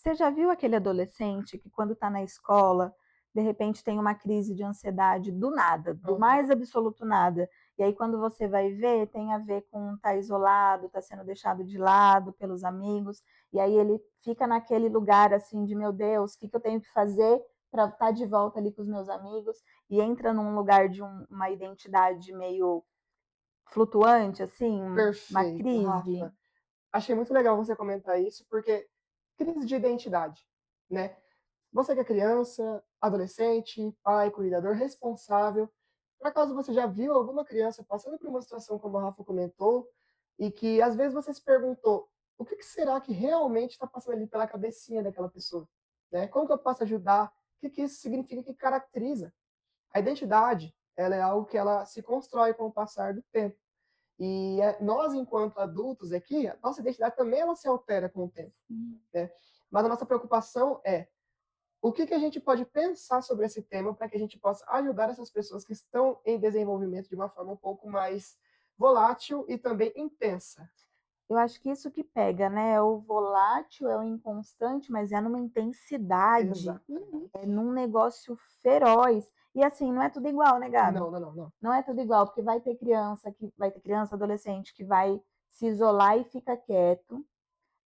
Você já viu aquele adolescente que quando está na escola, de repente tem uma crise de ansiedade do nada, do Aham. mais absoluto nada, e aí quando você vai ver, tem a ver com estar isolado, estar sendo deixado de lado pelos amigos, e aí ele fica naquele lugar assim de: "Meu Deus, o que que eu tenho que fazer para estar de volta ali com os meus amigos?", e entra num lugar de uma identidade meio flutuante, assim, uma Perfeito, crise. Rafa. Achei muito legal você comentar isso, porque crise de identidade, né. Você que é criança, adolescente, pai, cuidador, responsável, por acaso você já viu alguma criança passando por uma situação como a Rafa comentou, e que às vezes você se perguntou: "O que que será que realmente está passando ali pela cabecinha daquela pessoa?", né. "Como que eu posso ajudar?". O que que isso significa, o que caracteriza? A identidade, ela é algo que ela se constrói com o passar do tempo. E, nós enquanto adultos aqui, a nossa identidade também ela se altera com o tempo, né. Mas a nossa preocupação é o que que a gente pode pensar sobre esse tema para que a gente possa ajudar essas pessoas que estão em desenvolvimento de uma forma um pouco mais volátil e também intensa. Eu acho que isso que pega, né, é o volátil, é o inconstante, mas é numa intensidade, é Exatamente. num negócio feroz. E assim, não é tudo igual, né, Gabi? Não, não, não, não. Não é tudo igual, porque vai ter criança, adolescente que vai se isolar e fica quieto,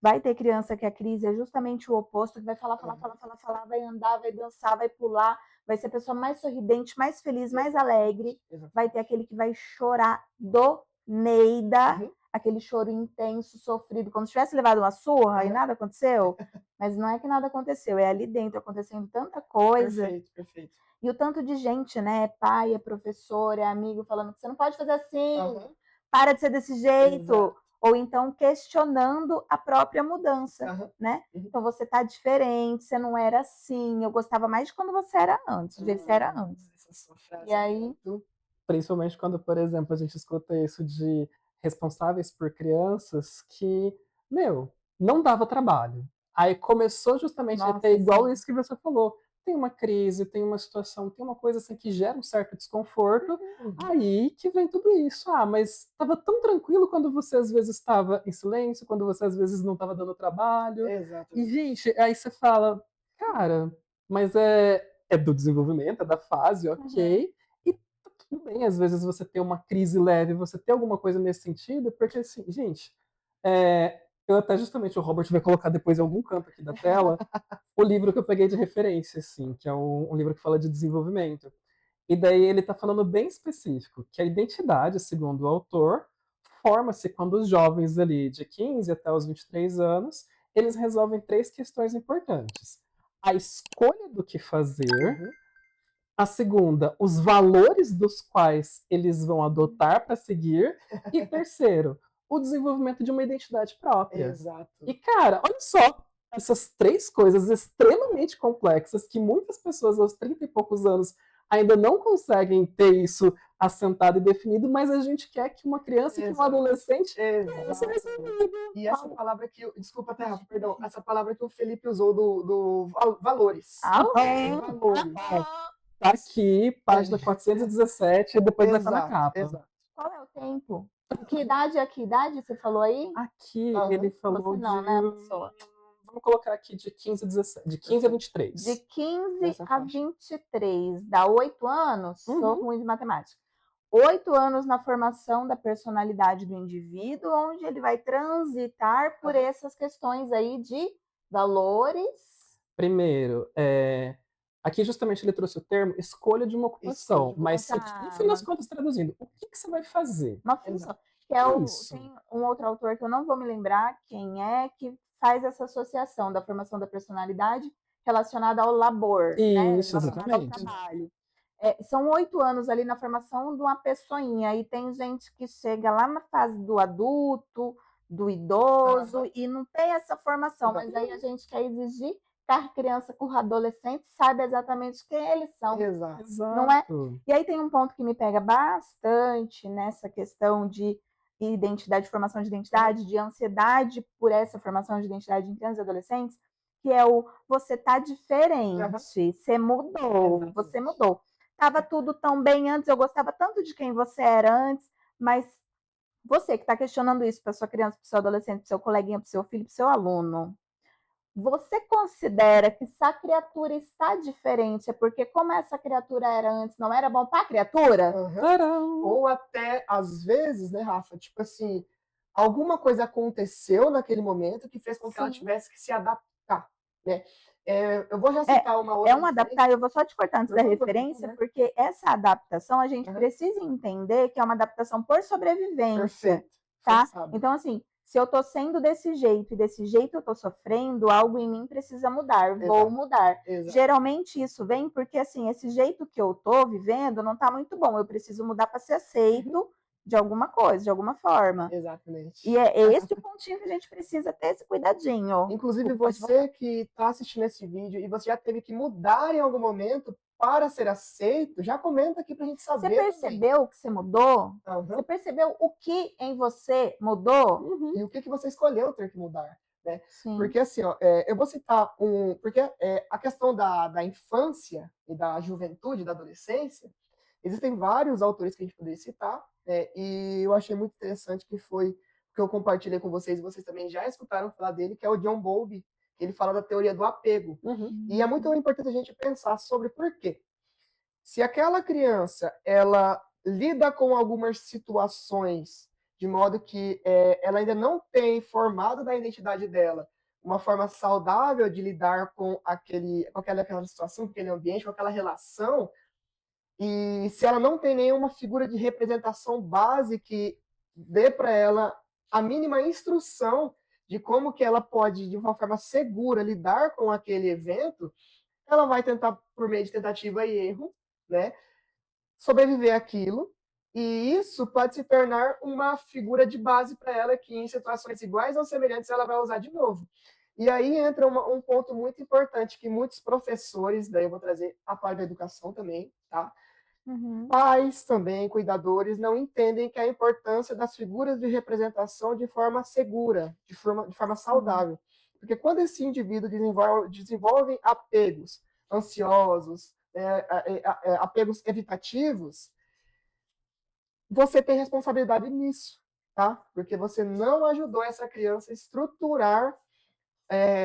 vai ter criança que a crise é justamente o oposto, que vai falar, falar, Aham. falar, falar, falar, vai andar, vai dançar, vai pular, vai ser a pessoa mais sorridente, mais feliz, mais alegre, Exatamente, vai ter exatamente. aquele que vai chorar do Neida, Uhum. aquele choro intenso, sofrido, como se tivesse levado uma surra e Aham. nada aconteceu, mas não é que nada aconteceu, é ali dentro acontecendo tanta coisa, Perfeito, perfeito. e o tanto de gente, né, é pai, é professor, é amigo, falando que você não pode fazer assim, Aham. para de ser desse jeito, Exato. ou então questionando a própria mudança, Aham. né. Uhum. Então você tá diferente, você não era assim, eu gostava mais de quando você era antes, do jeito que você era antes. Essa sua E frase é aí muito Principalmente quando, por exemplo, a gente escuta isso de responsáveis por crianças que, meu, não dava trabalho. Aí começou justamente a ter nossa, igual sim. isso que você falou, tem uma crise, tem uma situação, tem uma coisa assim que gera um certo desconforto, uhum. aí que vem tudo isso. Ah, mas estava tão tranquilo quando você às vezes estava em silêncio, quando você às vezes não estava dando trabalho. Exato, E, exato. gente, aí você fala, cara, mas é do desenvolvimento, é da fase, Uhum. ok. E tudo bem, às vezes você ter uma crise leve, você ter alguma coisa nesse sentido, porque assim, gente, eu até justamente o Robert vai colocar depois em algum canto aqui da tela o livro que eu peguei de referência, assim, que é um livro que fala de desenvolvimento. E daí ele está falando bem específico que a identidade, segundo o autor, forma-se quando os jovens ali de 15 até os 23 anos, eles resolvem três questões importantes. A escolha do que fazer, Uhum. a segunda, os valores dos quais eles vão adotar para seguir. E terceiro, o desenvolvimento de uma identidade própria. E, Exato. cara, olha só, essas três coisas extremamente complexas que muitas pessoas aos 30 e poucos anos ainda não conseguem ter isso assentado e definido, mas a gente quer que uma criança e que um Exato. adolescente tenha isso Exatamente. resolvido. E essa Qual palavra que o desculpa até, Rafa, perdão, Imagina. essa palavra que o Felipe usou do valores. Aham, Valores. aham. Tá aqui, página É, 417, e depois vai estar na exato, capa. exato. Qual é o tempo? De que idade a que idade você falou aí? Aqui ele Aham, falou Você de. não, né, a pessoa? Vamos colocar aqui de 15 a 17, de 15 a perfeito. 23. De 15 Nessa a faixa. 23, dá 8 anos? Sou Uhum. ruim de matemática. 8 anos na formação da personalidade do indivíduo, onde ele vai transitar por Aham. essas questões aí de valores. Primeiro, aqui justamente ele trouxe o termo escolha de uma Escolha ocupação, de uma mas ocupação. no Tá, fim das contas, traduzindo, o que, que você vai fazer? uma função. Exato. Que é Isso. tem um outro autor que eu não vou me lembrar quem é, que faz essa associação da formação da personalidade relacionada ao labor, né? Isso, Exato, Relacionada ao exatamente. exato. trabalho. São 8 anos ali na formação de uma pessoinha, e tem gente que chega lá na fase do adulto, do idoso, Aham. e não tem essa formação, mas aí a Exatamente. gente quer exigir que a criança com o adolescente saiba exatamente quem eles são, Exato. não é? Exato. E aí tem um ponto que me pega bastante nessa questão de identidade, formação de Aham. identidade, de ansiedade por essa formação de identidade em crianças e adolescentes, que é o você tá Aham. diferente, você Exatamente. mudou. Tava tudo tão bem antes, eu gostava tanto de quem você era antes, mas você que está questionando isso para sua criança, para seu adolescente, para seu coleguinha, para seu filho, para seu aluno, você considera que se a criatura está diferente, é porque como essa criatura era antes, não era bom para a criatura? Tcharam! Ou até, às vezes, né, Rafa, tipo assim, alguma coisa aconteceu naquele momento que fez com que ela Sim. tivesse que se adaptar, né? Eu vou já citar uma outra É um adaptar, eu vou só te cortar antes Por da favor, por referência, favor. porque essa adaptação a gente Aham. precisa entender que é uma adaptação por sobrevivência, Perfeito. tá? Forçado. Então, assim, se eu tô sendo desse jeito e desse jeito eu tô sofrendo, algo em mim precisa mudar, vou Exato. mudar. Exato. Geralmente isso vem porque, assim, esse jeito que eu tô vivendo não tá muito bom, eu preciso mudar para ser aceito de alguma coisa, de alguma forma. Exatamente. E é esse o pontinho que a gente precisa ter esse cuidadinho. Inclusive, Pode voltar. você que está assistindo esse vídeo e você já teve que mudar em algum momento para ser aceito, já comenta aqui pra gente Você saber também. percebeu que você mudou? Aham. Você percebeu o que em você mudou? E o que você escolheu ter que mudar, né? Sim. Porque assim, ó, eu vou citar porque a questão da infância e da juventude, da adolescência, existem vários autores que a gente poderia citar, e eu achei muito interessante que foi o que eu compartilhei com vocês, e vocês também já escutaram falar dele, que é o John Bowlby, que ele fala da teoria do apego. E é muito importante a gente pensar sobre por quê. Se aquela criança, ela lida com algumas situações de modo que ela ainda não tem formado na identidade dela uma forma saudável de lidar com aquela situação, com aquele ambiente, com aquela relação, e se ela não tem nenhuma figura de representação base que dê para ela a mínima instrução de como que ela pode, de uma forma segura, lidar com aquele evento, ela vai tentar, por meio de tentativa e erro, né, sobreviver àquilo, e isso pode se tornar uma figura de base para ela que em situações iguais ou semelhantes ela vai usar de novo. E aí entra um ponto muito importante que muitos professores, daí eu vou trazer a parte da educação também, tá? Pais também, cuidadores, não entendem que a importância das figuras de representação de forma segura, de forma saudável. Porque quando esse indivíduo desenvolve apegos ansiosos, apegos evitativos, você tem responsabilidade nisso, tá? Porque você não ajudou essa criança a estruturar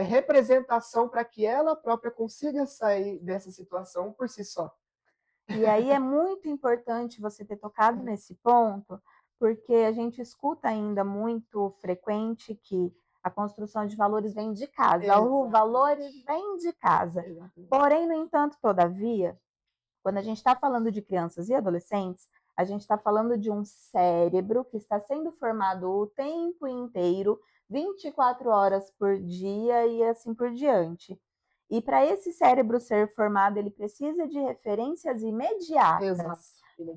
representação para que ela própria consiga sair dessa situação por si só. E aí é muito importante você ter tocado nesse ponto, porque a gente escuta ainda muito frequente que a construção de valores vem de casa. Exatamente. Os valores vêm de casa. Exatamente. Porém, no entanto, todavia, quando a gente está falando de crianças e adolescentes, a gente está falando de um cérebro que está sendo formado o tempo inteiro, 24 horas por dia e assim por diante. E para esse cérebro ser formado, ele precisa de referências imediatas. Exato.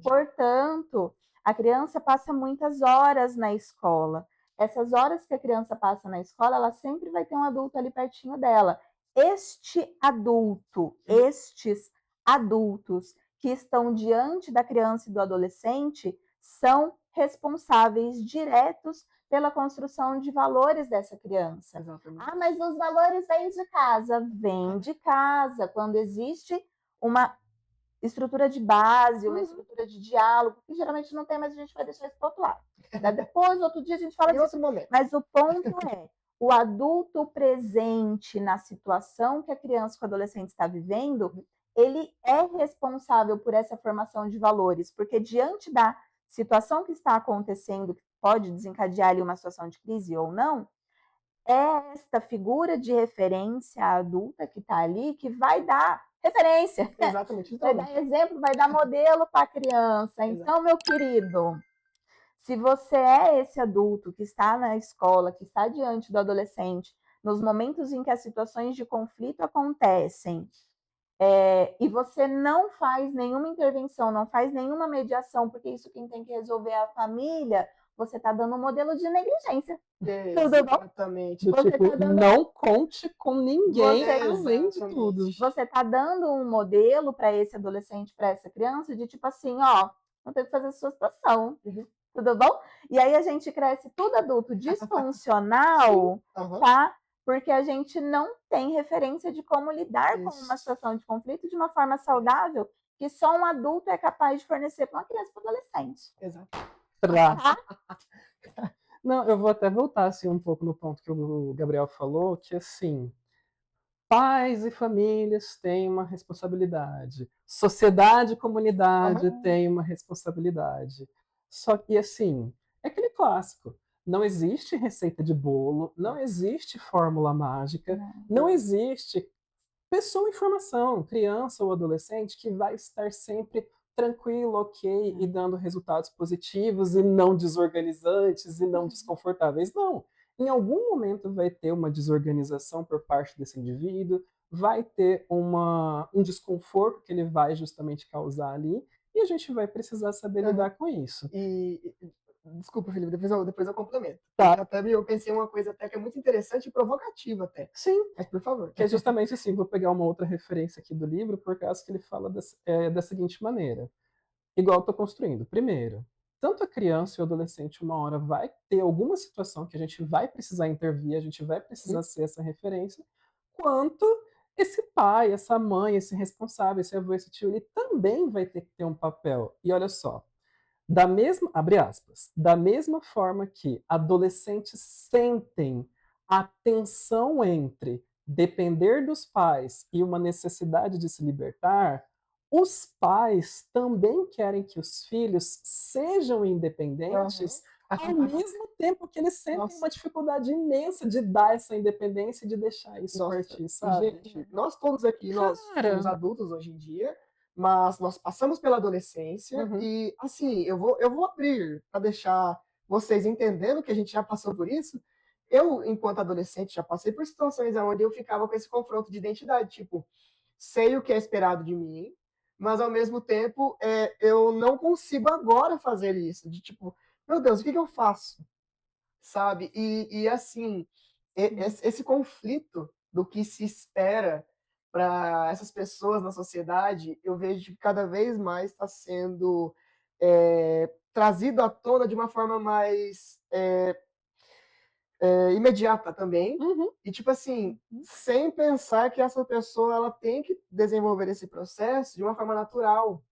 Portanto, a criança passa muitas horas na escola. Essas horas que a criança passa na escola, ela sempre vai ter um adulto ali pertinho dela. Estes adultos que estão diante da criança e do adolescente são responsáveis diretos pela construção de valores dessa criança. Exatamente. Ah, mas os valores vêm de casa. Vem de casa, quando existe uma estrutura de base, uma estrutura de diálogo, que geralmente não tem, mas a gente vai deixar isso para outro lado. Depois, outro dia, a gente fala disso. Mas o ponto é, o adulto presente na situação que a criança ou o adolescente está vivendo, ele é responsável por essa formação de valores, porque diante da situação que está acontecendo, que pode desencadear ali uma situação de crise ou não, é esta figura de referência adulta que está ali que vai dar referência. Exatamente. Vai dar exemplo, vai dar modelo para a criança. Então, meu querido, se você é esse adulto que está na escola, que está diante do adolescente, nos momentos em que as situações de conflito acontecem, e você não faz nenhuma intervenção, não faz nenhuma mediação, porque isso quem tem que resolver é a família, você está dando um modelo de negligência. Exatamente. Do tipo, não conte com ninguém além de tudo. Você está dando um modelo para esse adolescente, para essa criança, de tipo assim, ó, não tem que fazer a sua situação. Tudo bom? E aí a gente cresce tudo adulto disfuncional, tá? Porque a gente não tem referência de como lidar com uma situação de conflito de uma forma saudável que só um adulto é capaz de fornecer para uma criança e para um adolescente. Não, eu vou até voltar assim, um pouco no ponto que o Gabriel falou, que assim, pais e famílias têm uma responsabilidade, sociedade e comunidade Aham. têm uma responsabilidade. Só que, assim, é aquele clássico, não existe receita de bolo, não existe fórmula mágica, Não. não existe pessoa em formação, criança ou adolescente, que vai estar sempre tranquilo, ok, e dando resultados positivos e não desorganizantes e não desconfortáveis. Não. Em algum momento vai ter uma desorganização por parte desse indivíduo, vai ter um desconforto que ele vai justamente causar ali, e a gente vai precisar saber Aham. lidar com isso. Desculpa, Felipe, depois eu complemento. Tá, Porque até eu pensei uma coisa até que é muito interessante e provocativa até. sim, Mas por favor. que é justamente assim, vou pegar uma outra referência aqui do livro, por causa que ele fala da seguinte maneira. Igual eu estou construindo. Primeiro, tanto a criança e o adolescente, uma hora vai ter alguma situação que a gente vai precisar intervir, a gente vai precisar Sim. ser essa referência, quanto esse pai, essa mãe, esse responsável, esse avô, esse tio, ele também vai ter que ter um papel. E olha só, da mesma, abre aspas, da mesma forma que adolescentes sentem a tensão entre depender dos pais e uma necessidade de se libertar, os pais também querem que os filhos sejam Aham. independentes, ao mesmo tempo que eles sentem Nossa, uma dificuldade imensa de dar essa independência e de deixar isso nossa. partir, E, sabe? gente, nós todos aqui, nós somos Cara, adultos hoje em dia, mas nós passamos pela adolescência uhum, e, assim, eu vou abrir para deixar vocês entendendo que a gente já passou por isso. Eu, enquanto adolescente, já passei por situações onde eu ficava com esse confronto de identidade, tipo, sei o que é esperado de mim, mas ao mesmo tempo eu não consigo agora fazer isso, de tipo, meu Deus, o que que eu faço? Sabe? E assim, esse conflito do que se espera para essas pessoas na sociedade, eu vejo que cada vez mais está sendo trazido à tona de uma forma mais imediata também. uhum, E tipo assim, sem pensar que essa pessoa ela tem que desenvolver esse processo de uma forma natural,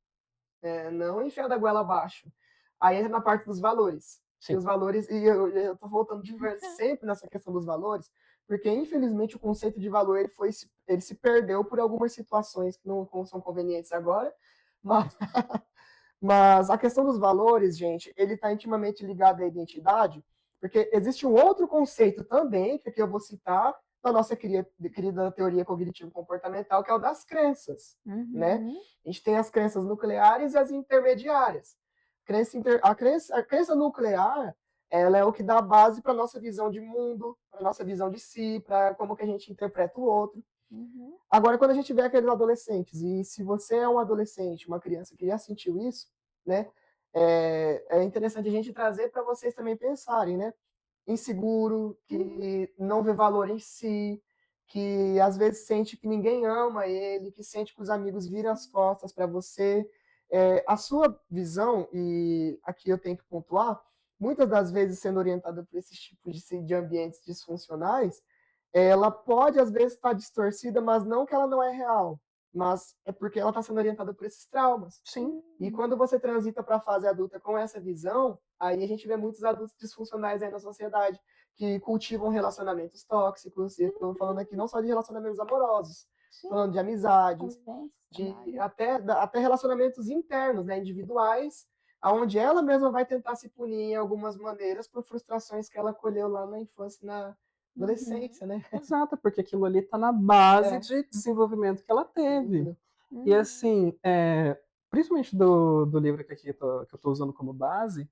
não enfiar a goela abaixo. Aí entra na parte dos valores. E sim. os valores, e eu tô voltando sempre nessa questão dos valores, porque infelizmente o conceito de valor ele se perdeu por algumas situações que não são convenientes agora, mas, mas a questão dos valores, gente, ele está intimamente ligado à identidade, porque existe um outro conceito também, que aqui eu vou citar, na nossa querida teoria cognitivo-comportamental, que é o das crenças, né? Uhum. A gente tem as crenças nucleares e as intermediárias. A crença nuclear, ela é o que dá base para a nossa visão de mundo, para a nossa visão de si, para como que a gente interpreta o outro. Uhum. Agora, quando a gente vê aqueles adolescentes, e se você é um adolescente, uma criança que já sentiu isso, né, é interessante a gente trazer para vocês também pensarem, né? Inseguro, Uhum. que não vê valor em si, que às vezes sente que ninguém ama ele, que sente que os amigos viram as costas para você. A sua visão, e aqui eu tenho que pontuar, muitas das vezes sendo orientada por esses tipos de ambientes disfuncionais, ela pode às vezes estar distorcida, mas não que ela não é real, mas é porque ela está sendo orientada por esses traumas. Sim, E quando você transita para a fase adulta com essa visão, aí a gente vê muitos adultos disfuncionais aí na sociedade, que cultivam relacionamentos tóxicos, e estou falando aqui não só de relacionamentos amorosos, Sim, falando de amizades, convivência, de trabalho. até relacionamentos internos, né, individuais, aonde ela mesma vai tentar se punir em algumas maneiras por frustrações que ela colheu lá na infância e na Uhum. adolescência, né? exato, porque aquilo ali está na base É, de desenvolvimento que ela sem teve. dúvida. E Uhum. assim, principalmente do livro que, aqui que eu estou usando como base,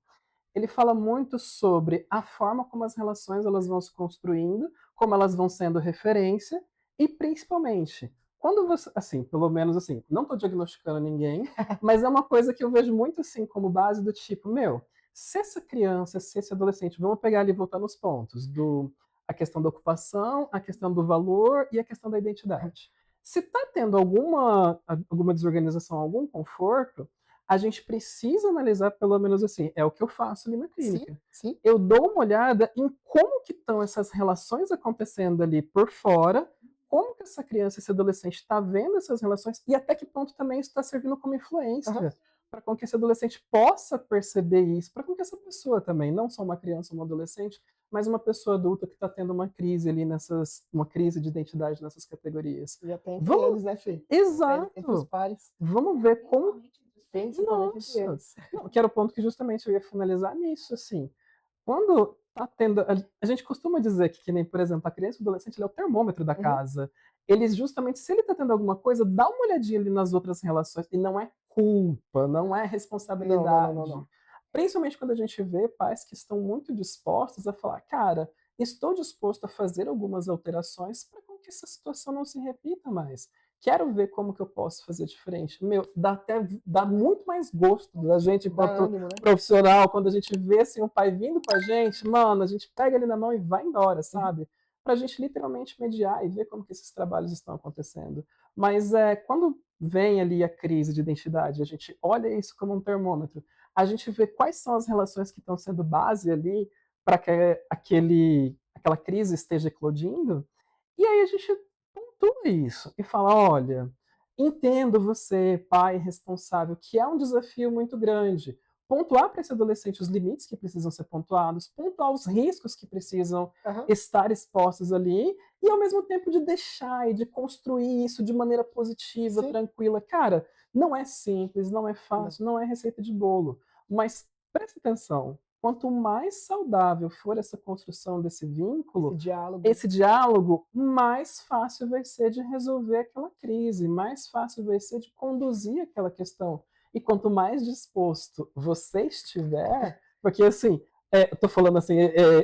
ele fala muito sobre a forma como as relações elas vão se construindo, como elas vão sendo referência, e principalmente, quando você, assim, pelo menos assim, não estou diagnosticando ninguém, mas é uma coisa que eu vejo muito assim como base do tipo, meu, se essa criança, se esse adolescente, vamos pegar ali e voltar nos pontos, a questão da ocupação, a questão do valor e a questão da identidade. Se está tendo alguma desorganização, algum conforto, a gente precisa analisar pelo menos assim, é o que eu faço ali na Sim, clínica. sim. Eu dou uma olhada em como que estão essas relações acontecendo ali por fora, como que essa criança, esse adolescente está vendo essas relações e até que ponto também isso está servindo como Aham. influência para que esse adolescente possa perceber isso, para que essa pessoa também, não só uma criança ou um adolescente, mas uma pessoa adulta que está tendo uma crise ali uma crise de identidade nessas categorias. E até entre Vamos, eles, né, Fê? Entre os exato. pares. Vamos ver como. Principalmente entre Nossa, eles. não, que era o ponto que justamente eu ia finalizar nisso, assim. Quando tá tendo. A gente costuma dizer que nem, por exemplo, a criança e o adolescente ele é o termômetro da Uhum. casa. Eles, justamente, se ele tá tendo alguma coisa, dá uma olhadinha ali nas outras relações. E não é culpa, não é Não, responsabilidade. não. Principalmente quando a gente vê pais que estão muito dispostos a falar, cara, estou disposto a fazer algumas alterações para que essa situação não se repita mais. Quero ver como que eu posso fazer diferente. Meu, dá muito mais gosto da gente Dá enquanto ânimo, né? profissional, quando a gente vê assim, um pai vindo com a gente, mano, a gente pega ele na mão e vai embora, sabe? Pra gente literalmente mediar e ver como que esses trabalhos estão acontecendo. Mas quando vem ali a crise de identidade, a gente olha isso como um termômetro, a gente vê quais são as relações que estão sendo base ali para que aquela crise esteja eclodindo, e aí a gente pontua isso e fala, olha, entendo você, pai responsável, que é um desafio muito grande. Pontuar para esse adolescente os limites que precisam ser pontuados, pontuar os riscos que precisam Aham. estar expostos ali, e ao mesmo tempo de deixar e de construir isso de maneira positiva, Sim. tranquila. Cara, não é simples, não é fácil, não é receita de bolo, mas presta atenção, quanto mais saudável for essa construção desse vínculo, Esse diálogo. mais fácil vai ser de resolver aquela crise, mais fácil vai ser de conduzir aquela questão. E quanto mais disposto você estiver, porque assim, eu tô falando assim,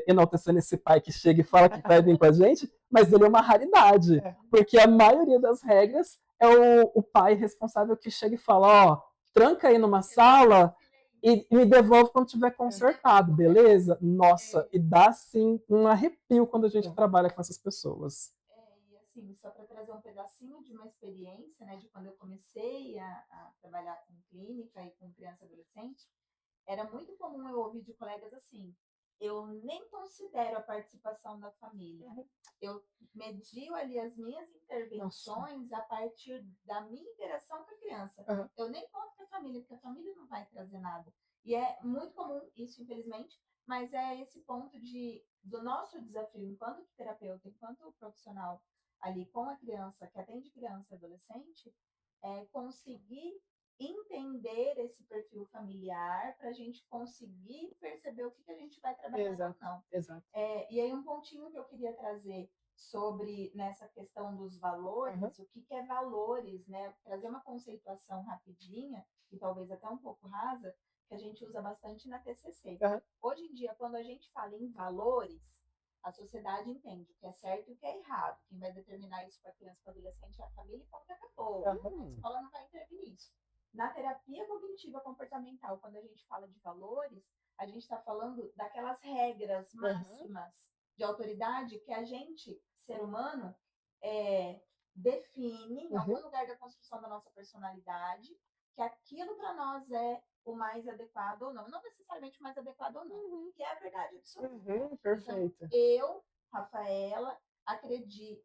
enaltecendo esse pai que chega e fala que vai vir com a gente, mas ele é uma raridade, É. porque a maioria das regras é o pai responsável que chega e fala, ó, tranca aí numa sala e me devolve quando tiver consertado, beleza? Nossa, e dá sim um arrepio quando a gente trabalha com essas pessoas. E assim, só para trazer um pedacinho de uma experiência, né, de quando eu comecei a trabalhar com clínica e com criança e adolescente, era muito comum eu ouvir de colegas assim: eu nem considero a participação da família. Eu medio ali as minhas intervenções a partir da minha interação com a criança. Uhum. Eu nem conto com a família, porque a família não vai trazer nada. E é muito comum isso, infelizmente, mas é esse ponto do nosso desafio enquanto terapeuta, enquanto profissional ali com a criança, que atende criança e adolescente, é conseguir entender esse perfil familiar para a gente conseguir perceber o que a gente vai trabalhar ou não. Exato. E aí um pontinho que eu queria trazer sobre nessa questão dos valores, o que é valores, né? Trazer uma conceituação rapidinha e talvez até um pouco rasa, que a gente usa bastante na TCC. Uhum. Hoje em dia, quando a gente fala em valores, a sociedade entende o que é certo e o que é errado. Quem vai determinar isso para a criança e para o adolescente é a família e pronto, acabou. A escola não vai intervir nisso. Na terapia cognitiva comportamental, quando a gente fala de valores, a gente está falando daquelas regras máximas de autoridade que a gente, ser humano, define em algum lugar da construção da nossa personalidade, que aquilo para nós é o mais adequado ou não. Não necessariamente o mais adequado ou não, que é a verdade absoluta. Perfeito. Então, eu, Rafaela, acredito,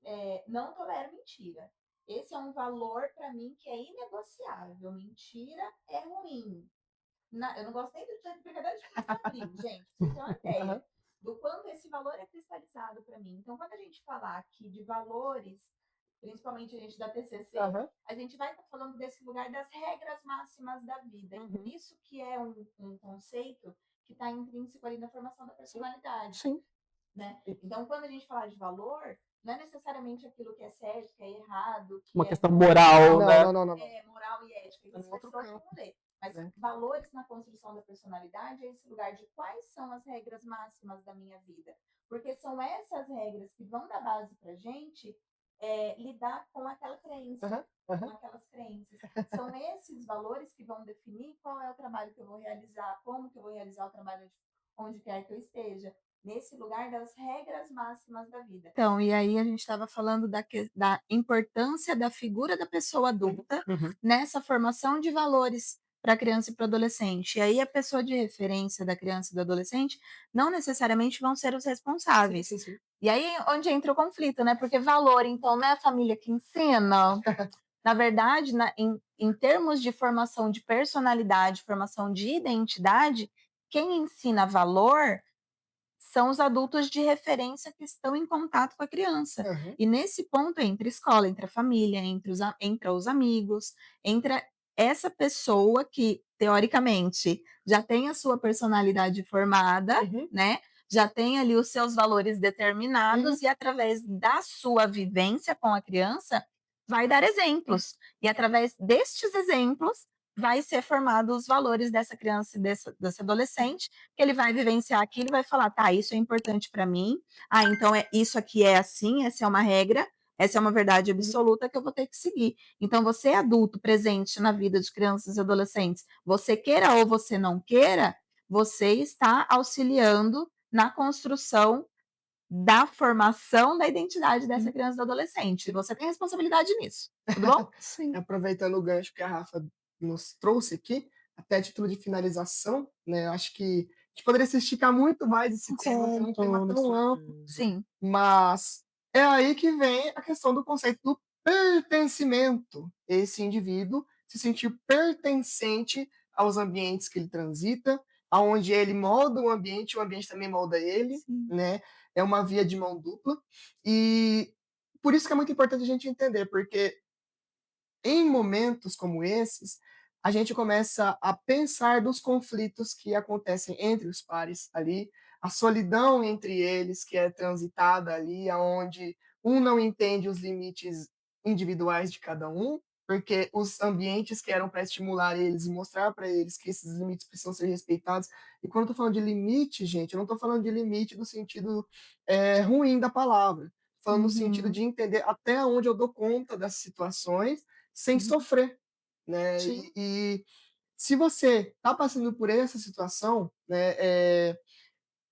não tolero mentira. Esse é um valor para mim que é inegociável. Mentira é ruim. Eu não gosto nem de brincadeira de quadrinho, gente, pra vocês terem uma ideia do quanto esse valor é cristalizado para mim. Então, quando a gente falar aqui de valores, principalmente a gente da TCC, a gente vai estar falando desse lugar das regras máximas da vida. E por isso que é um conceito que está intrínseco ali na formação da personalidade. Sim. Né? Então, quando a gente fala de valor, não é necessariamente aquilo que é certo, que é errado, que Uma é questão moral, né? Não. Moral e ética. Isso outro pessoas campo. vão ler. Mas valores na construção da personalidade é esse lugar de quais são as regras máximas da minha vida. Porque são essas regras que vão dar base pra gente lidar com aquela crença, com aquelas crenças. São esses valores que vão definir qual é o trabalho que eu vou realizar, como que eu vou realizar o trabalho onde quer que eu esteja. Nesse lugar das regras máximas da vida. Então, e aí a gente estava falando da importância da figura da pessoa adulta nessa formação de valores para a criança e para o adolescente. E aí a pessoa de referência da criança e do adolescente não necessariamente vão ser os responsáveis. Sim. E aí onde entra o conflito, né? Porque valor, então, não é a família que ensina. Na verdade, em termos de formação de personalidade, formação de identidade, quem ensina valor são os adultos de referência que estão em contato com a criança. Aham. E nesse ponto entre escola, entre a família, entre os amigos, entre essa pessoa que, teoricamente, já tem a sua personalidade formada, Uhum. né, já tem ali os seus valores Uhum. determinados e através da sua vivência com a criança, vai dar exemplos. E através destes exemplos, vai ser formado os valores dessa criança e desse adolescente, que ele vai vivenciar aquilo e vai falar: "Tá, isso é importante para mim. Ah, então isso aqui é assim, essa é uma regra, essa é uma verdade Uhum. absoluta que eu vou ter que seguir". Então você é adulto presente na vida de crianças e adolescentes, você queira ou você não queira, você está auxiliando na construção da formação da identidade dessa Uhum. criança e do adolescente. Você tem responsabilidade nisso, tudo bom? Sim. Aproveitando o gancho que a Rafa nos trouxe aqui, até a título de finalização, né, eu acho que a gente poderia se esticar muito mais esse tema, que é Com um tema toda tão amplo, certeza. Sim. mas é aí que vem a questão do conceito do pertencimento. Esse indivíduo se sentir pertencente aos ambientes que ele transita, aonde ele molda o ambiente também molda ele, Sim. né? É uma via de mão dupla. E por isso que é muito importante a gente entender, porque em momentos como esses, a gente começa a pensar dos conflitos que acontecem entre os pares ali, a solidão entre eles que é transitada ali, aonde um não entende os limites individuais de cada um, porque os ambientes que eram para estimular eles e mostrar para eles que esses limites precisam ser respeitados. E quando eu estou falando de limite, gente, eu não estou falando de limite do sentido ruim da palavra. Falando no sentido Uhum. de entender até onde eu dou conta das situações sem Uhum. sofrer, né? Sim. E se você está passando por essa situação, né,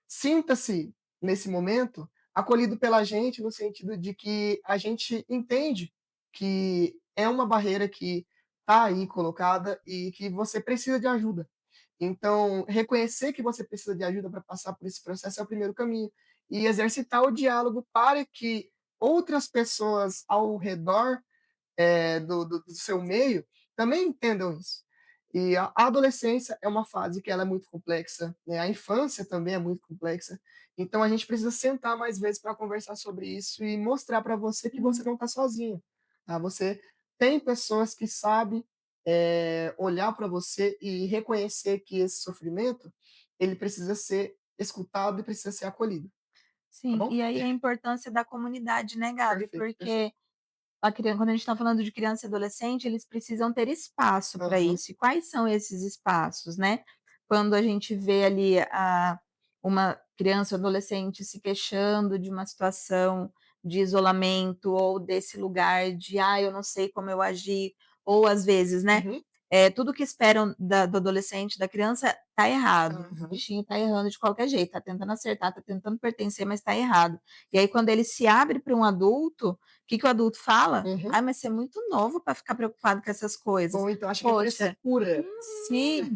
sinta-se nesse momento acolhido pela gente no sentido de que a gente entende que é uma barreira que está aí colocada e que você precisa de ajuda. Então, reconhecer que você precisa de ajuda para passar por esse processo é o primeiro caminho. E exercitar o diálogo para que outras pessoas ao redor do seu meio também entendam isso. E a adolescência é uma fase que ela é muito complexa, né? A infância também é muito complexa. Então a gente precisa sentar mais vezes para conversar sobre isso e mostrar para você que você Uhum. não está sozinho. Tá? Você tem pessoas que sabem olhar para você e reconhecer que esse sofrimento ele precisa ser escutado e precisa ser acolhido, tá Sim, bom? e aí a importância da comunidade, né, Gabi, Perfeito, perfeito. porque quando a gente está falando de criança e adolescente, eles precisam ter espaço para Aham, isso. E quais são esses espaços, né? Quando a gente vê ali uma criança ou adolescente se queixando de uma situação de isolamento ou desse lugar de, eu não sei como eu agir, ou às vezes, né? uhum, Tudo que esperam do adolescente, da criança, tá errado. O aham, bichinho tá errando de qualquer jeito, tá tentando acertar, tá tentando pertencer, mas tá errado. E aí, quando ele se abre para um adulto, que o adulto fala? uhum. "Ai, mas você é muito novo para ficar preocupado com essas coisas". Ou então acha que é Poxa, frescura.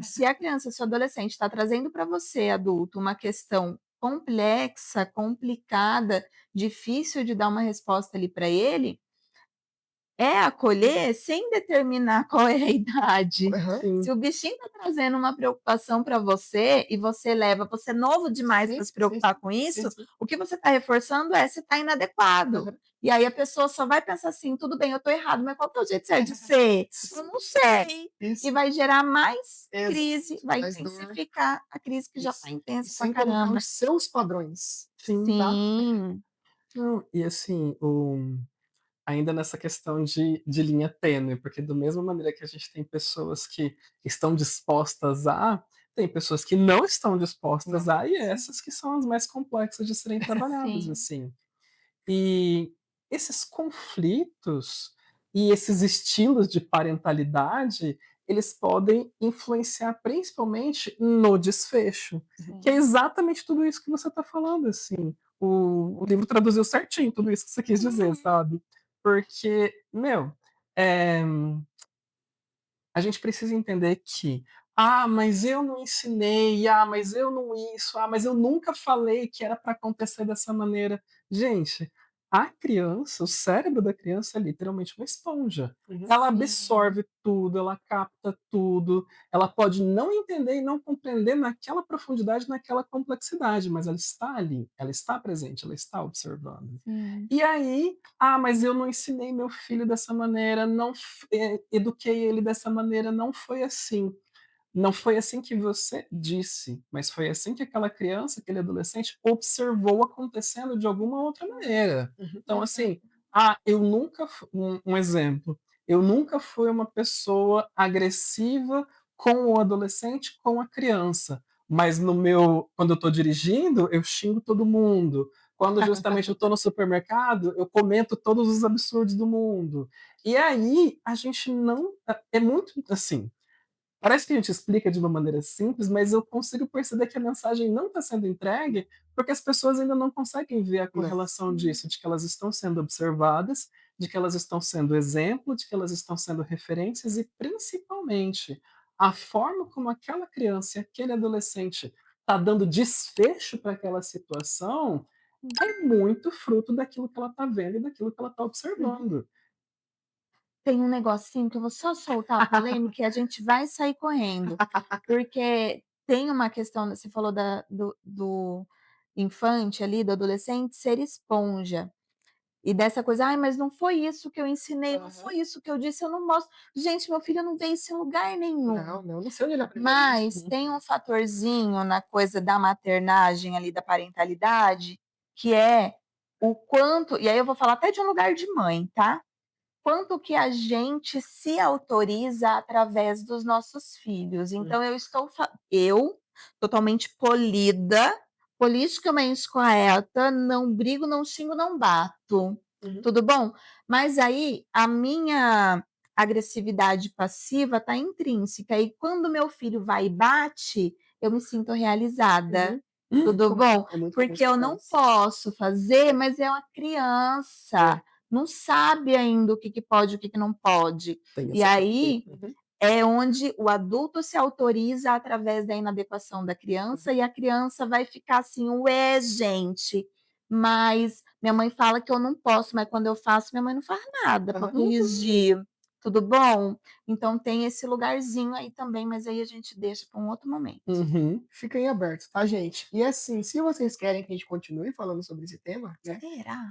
se a criança, se o adolescente está trazendo para você, adulto, uma questão complexa, complicada, difícil de dar uma resposta ali para ele, é acolher sem determinar qual é a idade. Aham. Se Sim, o bichinho está trazendo uma preocupação para você e você é novo demais Sim, para se sim, preocupar sim. com Sim, isso, sim. o que você está reforçando é: você está inadequado. Aham. E aí a pessoa só vai pensar assim: "Tudo bem, eu estou errado, mas qual que é o jeito certo de ser? Eu não sei". E Isso. vai gerar mais Exato. crise, vai Mais dor. intensificar a crise que já está Isso. E intensa pra sem colocar caramba. os seus padrões, sim. tá? Sim. Não, e assim, ainda nessa questão de linha tênue, porque da mesma maneira que a gente tem pessoas que estão dispostas a, tem pessoas que não estão dispostas Não. a, e Sim. essas que são as mais complexas de serem trabalhadas, Sim. assim. E esses conflitos e esses estilos de parentalidade, eles podem influenciar principalmente no desfecho, que é Sim. exatamente tudo isso que você está falando, assim. O livro traduziu certinho tudo isso que você quis dizer, Uhum. sabe? Porque, meu, eh, a gente precisa entender que, mas eu não ensinei, mas eu não isso, mas eu nunca falei que era para acontecer dessa maneira. Gente, a criança, o cérebro da criança é literalmente uma esponja. Uhum. Ela Sim. absorve tudo, ela capta tudo, ela pode não entender e não compreender naquela profundidade, naquela complexidade, mas ela está ali, ela está presente, ela está observando. Sim. E aí, mas eu não ensinei meu filho dessa maneira, não eduquei ele dessa maneira, não foi assim. Não foi assim que você disse, mas foi assim que aquela criança, aquele adolescente observou acontecendo de alguma outra maneira. Uhum. Então, Exato. assim, eu nunca um exemplo, eu nunca fui uma pessoa agressiva com o adolescente, com a criança, mas quando eu estou dirigindo, eu xingo todo mundo. Quando justamente eu estou no supermercado, eu comento todos os absurdos do mundo. E aí, a gente não é muito assim, parece que a gente explica de uma maneira simples, mas eu consigo perceber que a mensagem não está sendo entregue, porque as pessoas ainda não conseguem ver a Não. correlação disso, de que elas estão sendo observadas, de que elas estão sendo exemplo, de que elas estão sendo referências e, principalmente, a forma como aquela criança e aquele adolescente está dando desfecho para aquela situação é muito fruto daquilo que ela está vendo e daquilo que ela está Uhum. observando. Tem um negocinho que eu vou só soltar a polêmica e a gente vai sair correndo, porque tem uma questão, você falou do infante ali, do adolescente ser esponja, e dessa coisa: "Ai, mas não foi isso que eu ensinei, não Aham. foi isso que eu disse, eu não mostro". Gente, meu filho não vê isso em lugar nenhum. Não sei onde ele aprendeu isso. Mas tem um fatorzinho na coisa da maternagem ali, da parentalidade, que é o quanto, e aí eu vou falar até de um lugar de mãe, tá? Quanto que a gente se autoriza através dos nossos filhos. Hum. Então eu, totalmente polida, politicamente correta, não brigo, não xingo, não bato, Uhum. tudo bom? Mas aí a minha agressividade passiva está intrínseca e quando meu filho vai e bate, eu me sinto realizada, Uhum. tudo bom? É muito comum Porque isso eu não acontece. posso fazer, É, mas é uma criança, é, não sabe ainda o que que pode e o que que não pode. Tem E esse aí aspecto. uhum, é onde o adulto se autoriza através da inadequação da criança uhum. e a criança vai ficar assim: "Ué, gente, mas minha mãe fala que eu não posso, mas quando eu faço, minha mãe não faz nada para Aham. corrigir". Tudo bom? Então tem esse lugarzinho aí também, mas aí a gente deixa para um outro momento. Uhum. Fica em aberto, tá, gente? E assim, se vocês querem que a gente continue falando sobre esse tema, né? Será?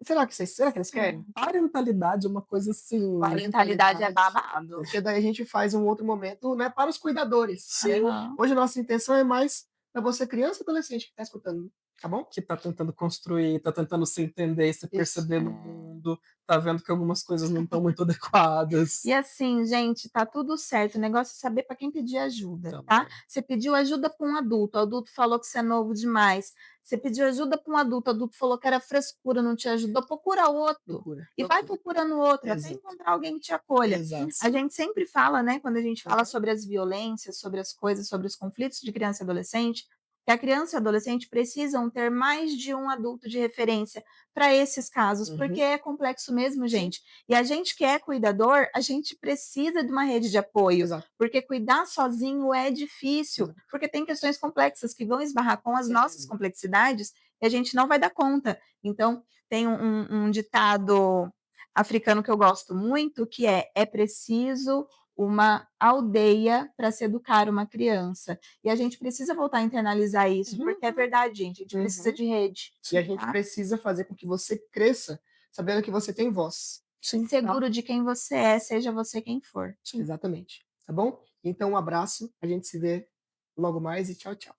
Será que eles querem? Será? Parentalidade é uma coisa assim. Parentalidade é Parentalidade. babado. Porque daí a gente faz um outro momento, né, para os cuidadores, né? Sim. Aham. Hoje a nossa intenção é mais para você, criança e adolescente que está escutando, tá bom? Que tá tentando construir, tá tentando se entender, se Isso. perceber no É. mundo, tá vendo que algumas coisas não estão muito adequadas. E assim, gente, tá tudo certo, o negócio é saber para quem pedir ajuda, tá. Também. Você pediu ajuda para um adulto, o adulto falou que você é novo demais, você pediu ajuda para um adulto, o adulto falou que era frescura, não te ajudou, procura outro, Procura, e vai procura. procurando outro, até Exato. encontrar alguém que te acolha. Exato. A gente sempre fala, né, quando a gente fala Aham. sobre as violências, sobre as coisas, sobre os conflitos de criança e adolescente, que a criança e adolescente precisam ter mais de um adulto de referência para esses casos, porque Uhum. é complexo mesmo, Sim, gente. E a gente que é cuidador, a gente precisa de uma rede de apoio, exato, porque cuidar sozinho é difícil, exato. porque tem questões complexas que vão esbarrar com as nossas Certeza. complexidades e a gente não vai dar conta. Então, tem um ditado africano que eu gosto muito, que é preciso uma aldeia para se educar uma criança. E a gente precisa voltar a internalizar isso, Uhum, porque é verdade, gente, a gente precisa uhum. de rede, E a gente tá? precisa fazer com que você cresça sabendo que você tem voz, Sim, tá? Seguro de quem você é, seja você quem for. sim. Exatamente, tá bom? Então um abraço, a gente se vê logo mais e tchau, tchau.